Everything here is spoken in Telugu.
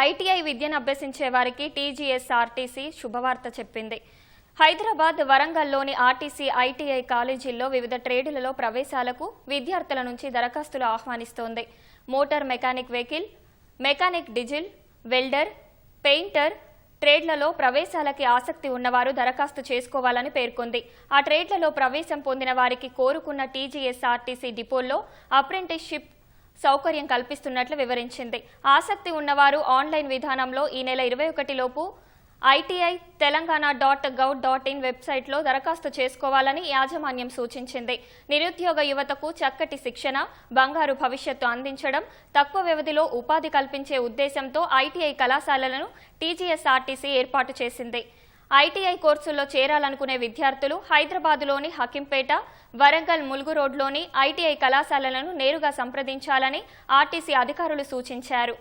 ఐటీఐ విద్యను అభ్యసించే వారికి టీజీఎస్ఆర్టీసీ శుభవార్త చెప్పింది. హైదరాబాద్, వరంగల్లోని ఆర్టీసీ, ఐటీఐ కాలేజీల్లో వివిధ ట్రేడులలో ప్రవేశాలకు విద్యార్థుల నుంచి దరఖాస్తులు ఆహ్వానిస్తోంది. Motor mechanic vehicle, mechanic, diesel, welder, painter ట్రేడ్లలో ప్రవేశాలకి ఆసక్తి ఉన్నవారు దరఖాస్తు చేసుకోవాలని పేర్కొంది. ఆ ట్రేడ్లలో ప్రవేశం పొందిన వారికి కోరుకున్న టీజీఎస్ఆర్టీసీ డిపోల్లో అప్రెంటిస్షిప్ సౌకర్యం కల్పిస్తున్నట్లు వివరించింది. ఆసక్తి ఉన్నవారు ఆన్లైన్ విధానంలో ఈ నెల 21 లోపు ITI-telangana.gov.in వెబ్సైట్లో దరఖాస్తు చేసుకోవాలని యాజమాన్యం సూచించింది. నిరుద్యోగ యువతకు చక్కటి శిక్షణ, బంగారు భవిష్యత్తు అందించడం, తక్కువ వ్యవధిలో ఉపాధి కల్పించే ఉద్దేశంతో ఐటీఐ కళాశాలలను టీజీఎస్ఆర్టీసీ ఏర్పాటు చేసింది. ఐటీఐ కోర్సుల్లో చేరాలనుకునే విద్యార్థులు హైదరాబాద్లోని హకీంపేట, వరంగల్ ములుగు రోడ్లోని ఐటీఐ కళాశాలలను నేరుగా సంప్రదించాలని ఆర్టీసీ అధికారులు సూచించారు.